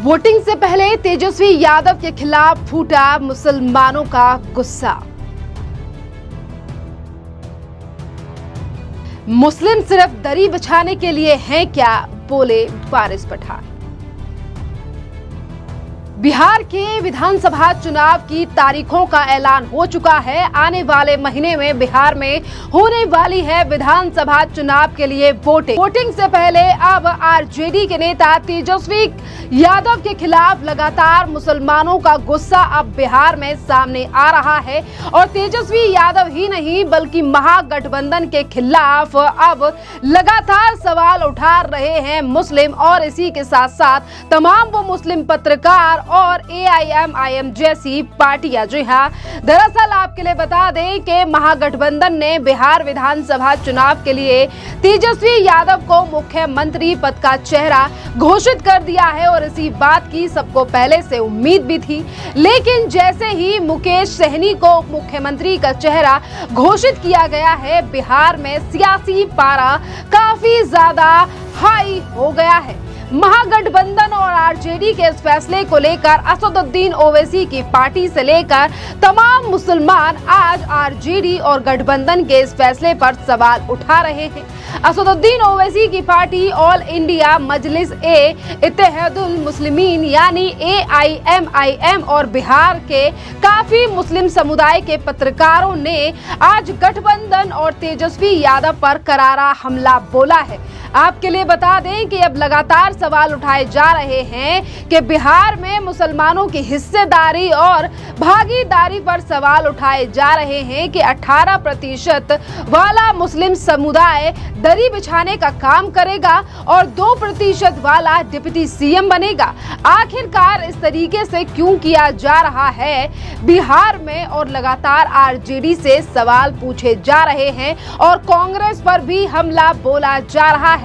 Voting से पहले तेजस्वी यादव के खिलाफ फूटा मुसलमानों का गुस्सा। मुस्लिम सिर्फ दरी बिछाने के लिए हैं क्या, बोले वारिस पठान। बिहार के विधानसभा चुनाव की तारीखों का ऐलान हो चुका है। आने वाले महीने में बिहार में होने वाली है विधानसभा चुनाव के लिए वोटिंग से पहले अब आरजेडी के नेता तेजस्वी यादव के खिलाफ लगातार मुसलमानों का गुस्सा अब बिहार में सामने आ रहा है और तेजस्वी यादव ही नहीं बल्कि महागठबंधन के खिलाफ अब लगातार सवाल उठा रहे हैं मुस्लिम और इसी के साथ साथ तमाम वो मुस्लिम पत्रकार और AIM जैसी पार्टियां। जी हाँ, दरअसल आपके लिए बता दें कि महागठबंधन ने बिहार विधानसभा चुनाव के लिए तेजस्वी यादव को मुख्यमंत्री पद का चेहरा घोषित कर दिया है और इसी बात की सबको पहले से उम्मीद भी थी। लेकिन जैसे ही मुकेश सहनी को मुख्यमंत्री का चेहरा घोषित किया गया है, बिहार में सियासी पारा काफी ज्यादा हाई हो गया है। महागठबंधन और आरजेडी के इस फैसले को लेकर असदुद्दीन ओवैसी की पार्टी से लेकर तमाम मुसलमान आज आरजेडी और गठबंधन के इस फैसले पर सवाल उठा रहे हैं। असदुद्दीन ओवैसी की पार्टी ऑल इंडिया मजलिस इत्तेहादुल मुस्लिमीन यानी AIMIM और बिहार के काफी मुस्लिम समुदाय के पत्रकारों ने आज गठबंधन और तेजस्वी यादव पर करारा हमला बोला है। आपके लिए बता दें कि अब लगातार सवाल उठाए जा रहे हैं कि बिहार में मुसलमानों की हिस्सेदारी और भागीदारी पर सवाल उठाए जा रहे हैं कि 18% वाला मुस्लिम समुदाय दरी बिछाने का काम करेगा और 2% वाला डिप्टी CM बनेगा। आखिरकार इस तरीके से क्यों किया जा रहा है बिहार में और लगातार आरजेडी से सवाल पूछे जा रहे हैं और कांग्रेस पर भी हमला बोला जा रहा है।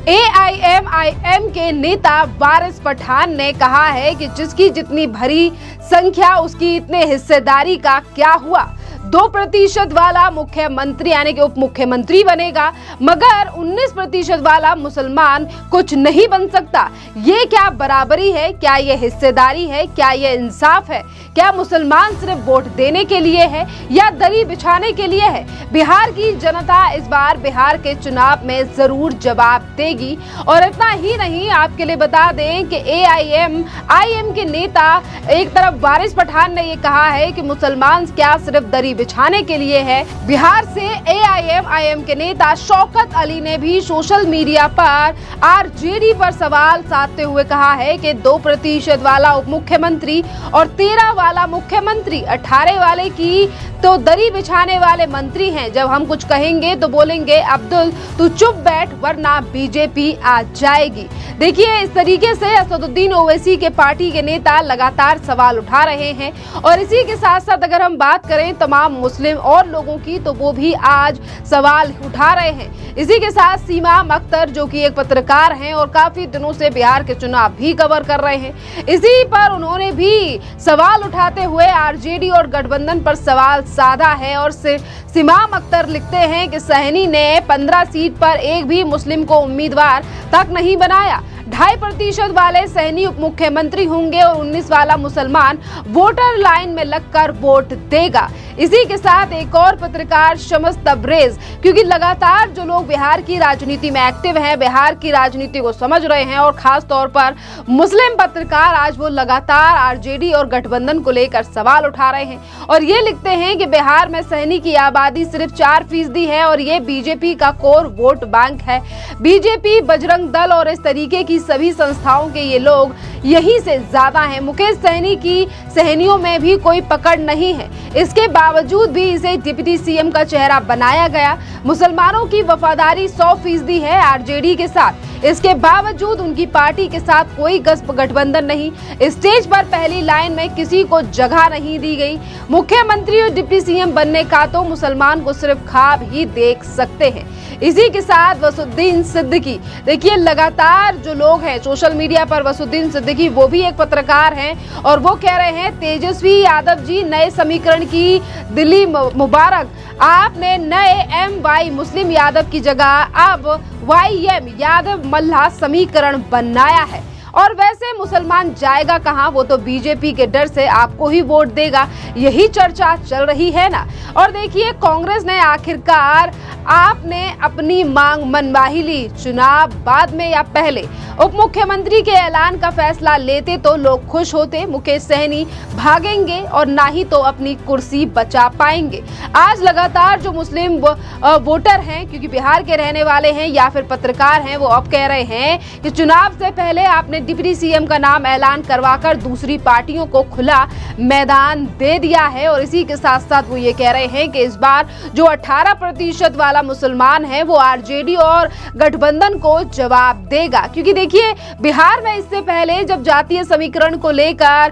AIMIM के नेता वारिस पठान ने कहा है कि जिसकी जितनी भरी संख्या उसकी इतने हिस्सेदारी का क्या हुआ। 2% वाला मुख्यमंत्री यानी कि उप मुख्यमंत्री बनेगा मगर 19% वाला मुसलमान कुछ नहीं बन सकता। ये क्या बराबरी है? क्या ये हिस्सेदारी है? क्या ये इंसाफ है? क्या मुसलमान सिर्फ वोट देने के लिए है या दरी बिछाने के लिए है? बिहार की जनता इस बार बिहार के चुनाव में जरूर जवाब देगी। और इतना ही नहीं, आपके लिए बता दें कि AIMIM के नेता एक तरफ वारिस पठान ने ये कहा है कि मुसलमान क्या सिर्फ दरी बिछाने के लिए है। बिहार से AIMIM के नेता शौकत अली ने भी सोशल मीडिया पर आरजेडी पर सवाल साधते हुए कहा है कि 2% वाला उप मुख्यमंत्री और 13 वाला मुख्यमंत्री, 18 वाले की तो दरी बिछाने वाले मंत्री हैं। जब हम कुछ कहेंगे तो बोलेंगे अब्दुल तू चुप बैठ वरना बीजेपी आ जाएगी। देखिए, इस तरीके से असदुद्दीन ओवैसी के पार्टी के नेता लगातार सवाल उठा रहे हैं और इसी के साथ साथ अगर हम बात करें तमाम मुस्लिम और लोगों की तो वो भी आज सवाल उठा रहे हैं। इसी के साथ सीमा अख्तर जो कि एक पत्रकार हैं और काफी दिनों से बिहार के चुनाव भी कवर कर रहे हैं, इसी पर उन्होंने भी सवाल उठाते हुए आरजेडी और गठबंधन पर सवाल साधा है। और सीमा अख्तर लिखते हैं कि सहनी ने 15 सीट पर एक भी मुस्लिम को उम्मीदवार तक नहीं बनाया। 2.5% वाले सहनी उप मुख्यमंत्री होंगे और 19 वाला मुसलमान वोटर लाइन में लगकर वोट देगा। इसी के साथ एक और पत्रकार शम्स तबरेज, क्योंकि लगातार जो लोग बिहार की राजनीति में एक्टिव हैं, बिहार की राजनीति को समझ रहे हैं और खास तौर पर मुस्लिम पत्रकार, आज वो लगातार आरजेडी और गठबंधन को लेकर सवाल उठा रहे हैं और ये लिखते हैं कि बिहार में सहनी की आबादी सिर्फ 4% है और ये बीजेपी का कोर वोट बैंक है। बीजेपी, बजरंग दल और इस तरीके की सभी संस्थाओं के ये लोग यहीं से ज्यादा हैं। मुकेश सहनी की सहनियों में भी कोई पकड़ नहीं है, इसके बावजूद भी इसे डिप्टी CM का चेहरा बनाया गया। मुसलमानों की वफादारी 100% है आरजेडी के साथ, इसके बावजूद उनकी पार्टी के साथ कोई गठबंधन नहीं। स्टेज पर पहली लाइन में किसी को जगह नहीं दी गई। मुख्यमंत्री और डिप्टी CM बनने का तो मुसलमान को सिर्फ ख्वाब ही देख सकते हैं। इसी के साथ वसुद्दीन सिद्दीकी, देखिए लगातार जो लोग हैं सोशल मीडिया पर, वसुद्दीन सिद्दीकी वो भी एक पत्रकार हैं और वो कह रहे हैं तेजस्वी यादव जी नए समीकरण की दिल्ली मुबारक, आपने नए MY मुस्लिम यादव की जगह अब YM यादव मल्ला समीकरण बनाया है। और वैसे मुसलमान जाएगा कहां, वो तो बीजेपी के डर से आपको ही वोट देगा, यही चर्चा चल रही है ना। और देखिए कांग्रेस ने आखिरकार आपने अपनी मांग मनवा ही ली। चुनाव बाद में या पहले उप मुख्यमंत्री के ऐलान का फैसला लेते तो लोग खुश होते, मुकेश सहनी भागेंगे और ना ही तो अपनी कुर्सी बचा पाएंगे। आज लगातार जो मुस्लिम वोटर हैं, क्योंकि बिहार के रहने वाले हैं या फिर पत्रकार हैं, वो अब कह रहे हैं कि चुनाव से पहले आपने डिप्टी सीएम का नाम ऐलान करवाकर दूसरी पार्टियों को खुला मैदान दे दिया है। और इसी के साथ साथ वो ये कह रहे हैं कि इस बार जो 18% वाला मुसलमान है वो आरजेडी और गठबंधन को जवाब देगा। क्योंकि देखिए बिहार में इससे पहले जब जातीय समीकरण को लेकर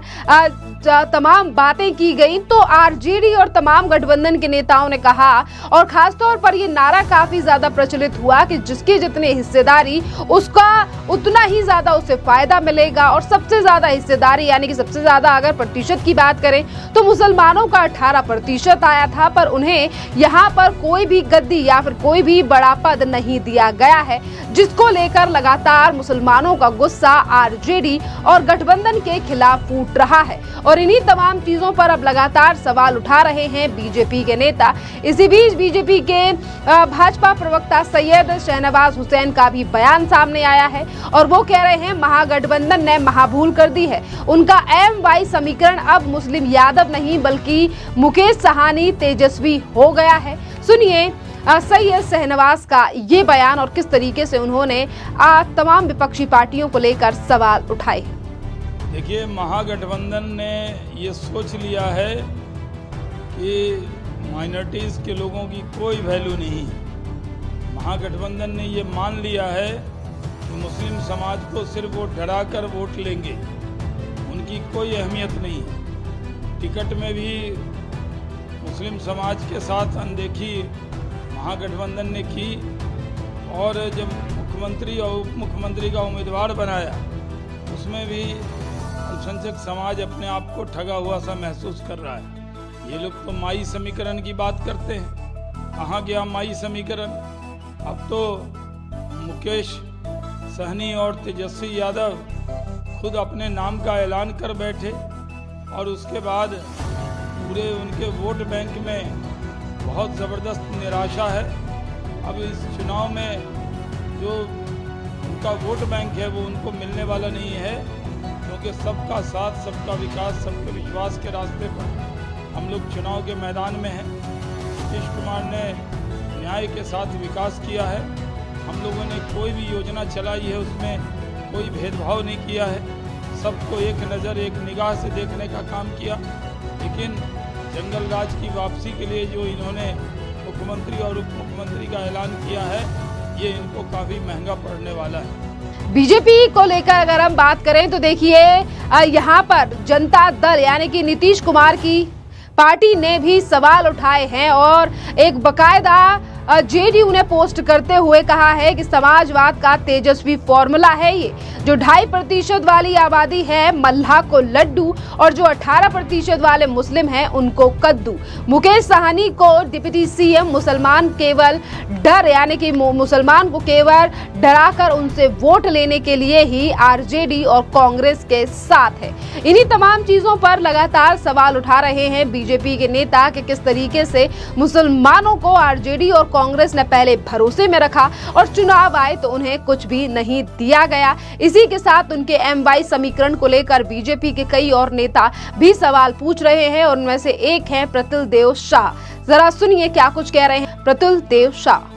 तमाम बातें की गई तो आरजेडी और तमाम गठबंधन के नेताओं ने कहा, और खासतौर पर ये नारा काफी ज्यादा प्रचलित हुआ कि जिसकी जितनी हिस्सेदारी उसका उतना ही ज्यादा उसे फायदा मिलेगा। और सबसे ज्यादा हिस्सेदारी यानी कि सबसे ज्यादा अगर प्रतिशत की बात करें तो मुसलमानों का 18% आया था, पर उन्हें यहाँ पर कोई भी गद्दी या फिर कोई भी बड़ा पद नहीं दिया गया है, जिसको लेकर लगातार मुसलमानों का गुस्सा आरजेडी और गठबंधन के खिलाफ फूट रहा है। और इन्हीं तमाम चीजों पर अब लगातार सवाल उठा रहे हैं बीजेपी के नेता। इसी बीच बीजेपी के भाजपा प्रवक्ता सैयद शहनवाज हुसैन का भी बयान सामने आया है और वो कह रहे हैं महागठबंधन ने महाभूल कर दी है। उनका MY समीकरण अब मुस्लिम यादव नहीं बल्कि मुकेश सहनी तेजस्वी हो गया है। सुनिए सैयद शहनवाज का ये बयान और किस तरीके से उन्होंने तमाम विपक्षी पार्टियों को लेकर सवाल उठाए। देखिए, महागठबंधन ने ये सोच लिया है कि माइनॉरिटीज़ के लोगों की कोई वैल्यू नहीं है। महागठबंधन ने ये मान लिया है कि मुस्लिम समाज को सिर्फ वो डरा कर वोट लेंगे, उनकी कोई अहमियत नहीं है। टिकट में भी मुस्लिम समाज के साथ अनदेखी महागठबंधन ने की और जब मुख्यमंत्री और उप मुख्यमंत्री का उम्मीदवार बनाया उसमें भी अल्पसंख्यक समाज अपने आप को ठगा हुआ सा महसूस कर रहा है। ये लोग तो माई समीकरण की बात करते हैं, कहाँ गया माई समीकरण। अब तो मुकेश सहनी और तेजस्वी यादव खुद अपने नाम का ऐलान कर बैठे और उसके बाद पूरे उनके वोट बैंक में बहुत ज़बरदस्त निराशा है। अब इस चुनाव में जो उनका वोट बैंक है वो उनको मिलने वाला नहीं है, क्योंकि सबका साथ, सबका विकास, सबके विश्वास के रास्ते पर हम लोग चुनाव के मैदान में हैं। नीतीश कुमार ने न्याय के साथ विकास किया है। हम लोगों ने कोई भी योजना चलाई है उसमें कोई भेदभाव नहीं किया है, सबको एक नज़र एक निगाह से देखने का काम किया। लेकिन जंगल राज की वापसी के लिए जो इन्होंने मुख्यमंत्री और उप मुख्यमंत्री का ऐलान किया है, ये इनको काफ़ी महंगा पड़ने वाला है। बीजेपी को लेकर अगर हम बात करें तो देखिए यहाँ पर जनता दल यानी कि नीतीश कुमार की पार्टी ने भी सवाल उठाए हैं और एक बकायदा जेडीयू ने पोस्ट करते हुए कहा है कि समाजवाद का तेजस्वी फॉर्मूला है ये, जो 2.5% वाली आबादी है मल्लाह को लड्डू और जो 18% वाले मुस्लिम हैं उनको कद्दू। मुकेश सहनी को डिप्टी सीएम मुसलमान केवल डर यानी कि मुसलमान को केवल डराकर उनसे वोट लेने के लिए ही आरजेडी और कांग्रेस के साथ है। इन्हीं तमाम चीजों पर लगातार सवाल उठा रहे हैं बीजेपी के नेता कि किस तरीके से मुसलमानों को आरजेडी और कांग्रेस ने पहले भरोसे में रखा और चुनाव आए तो उन्हें कुछ भी नहीं दिया गया। इसी के साथ उनके MY समीकरण को लेकर बीजेपी के कई और नेता भी सवाल पूछ रहे हैं और उनमें से एक हैं प्रतुल देव शाह। जरा सुनिए क्या कुछ कह रहे हैं प्रतुल देव शाह।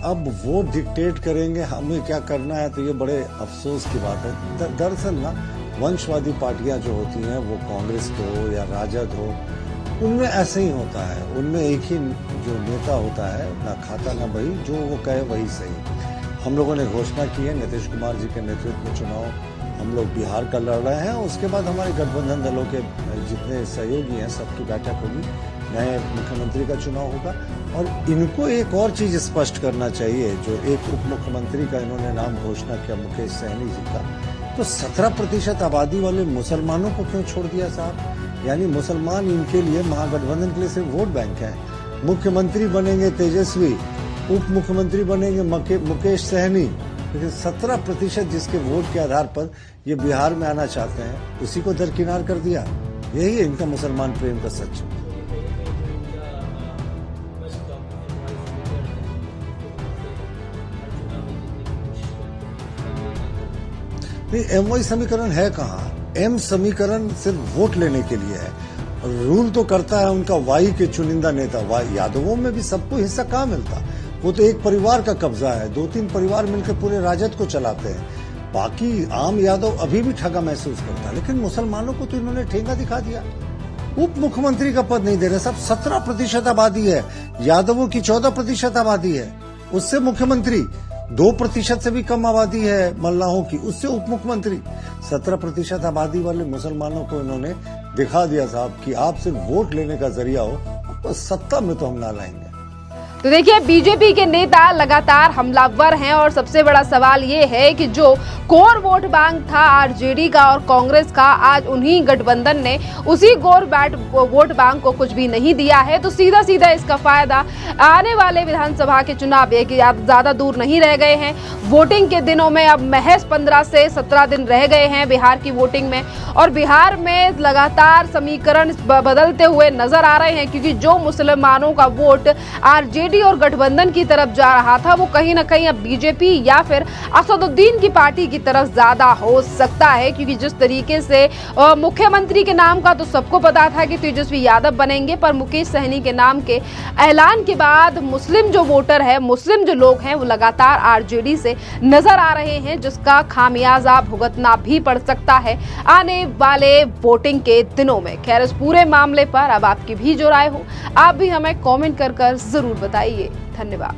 अब वो डिक्टेट करेंगे हमें क्या करना है, तो ये बड़े अफसोस की बात है। दरअसल ना वंशवादी पार्टियां जो होती हैं, वो कांग्रेस हो या राजद हो, उनमें ऐसे ही होता है। उनमें एक ही जो नेता होता है, ना खाता ना बही, जो वो कहे वही सही। हम लोगों ने घोषणा की है नीतीश कुमार जी के नेतृत्व में चुनाव हम लोग बिहार का लड़ रहे हैं। उसके बाद हमारे गठबंधन दलों के जितने सहयोगी हैं सबकी बैठक होगी, नए मुख्यमंत्री का चुनाव होगा। और इनको एक और चीज स्पष्ट करना चाहिए, जो एक उप मुख्यमंत्री का इन्होंने नाम घोषणा किया मुकेश सहनी जी का, तो 17% आबादी वाले मुसलमानों को क्यों छोड़ दिया साहब? यानी मुसलमान इनके लिए, महागठबंधन के लिए सिर्फ वोट बैंक है। मुख्यमंत्री बनेंगे तेजस्वी, उप मुख्यमंत्री बनेंगे मुकेश सहनी, लेकिन 17% जिसके वोट के आधार पर ये बिहार में आना चाहते हैं उसी को दरकिनार कर दिया। यही है इनका मुसलमान प्रेम का सच। नहीं, एमवाई समीकरण है कहाँ? एम समीकरण सिर्फ वोट लेने के लिए है। रूल तो करता है उनका वाई के चुनिंदा नेता। यादवों में भी सबको हिस्सा कहाँ मिलता? वो तो एक परिवार का कब्जा है, 2-3 परिवार मिलकर पूरे राजद को चलाते हैं। बाकी आम यादव अभी भी ठगा महसूस करता है, लेकिन मुसलमानों को तो इन्होंने ठेंगा दिखा दिया। उप मुख्यमंत्री का पद नहीं दे रहे साहब। 17% आबादी है, यादवों की 14% आबादी है, उससे मुख्यमंत्री। 2% से भी कम आबादी है मल्लाहों की, उससे उप मुख्यमंत्री। 17% आबादी वाले मुसलमानों को इन्होंने दिखा दिया साहब कि आप सिर्फ वोट लेने का जरिया हो, तो सत्ता में तो हम ना लाएंगे। तो देखिए, बीजेपी के नेता लगातार हमलावर हैं और सबसे बड़ा सवाल ये है कि जो कोर वोट बैंक था आरजेडी का और कांग्रेस का, आज उन्हीं गठबंधन ने उसी कोर वोट बैंक को कुछ भी नहीं दिया है। तो सीधा सीधा इसका फायदा आने वाले विधानसभा के चुनाव एक ज्यादा दूर नहीं रह गए हैं। वोटिंग के दिनों में अब महज 15 से 17 दिन रह गए हैं बिहार की वोटिंग में, और बिहार में लगातार समीकरण बदलते हुए नजर आ रहे हैं, क्योंकि जो मुसलमानों का वोट आरजेडी और गठबंधन की तरफ जा रहा था वो कहीं ना कहीं अब बीजेपी या फिर असदुद्दीन की पार्टी की तरफ ज्यादा हो सकता है, क्योंकि जिस तरीके से मुख्यमंत्री के नाम का तो सबको पता था कि तेजस्वी यादव बनेंगे, पर मुकेश सहनी के नाम के ऐलान के बाद मुस्लिम जो वोटर है, मुस्लिम जो लोग हैं, वो लगातार आरजेडी से नजर आ रहे हैं, जिसका खामियाजा भुगतना भी पड़ सकता है आने वाले वोटिंग के दिनों में। खैर, इस पूरे मामले पर अब आपकी भी जो राय हो, आप भी हमें कमेंट कर जरूर बताइए। धन्यवाद।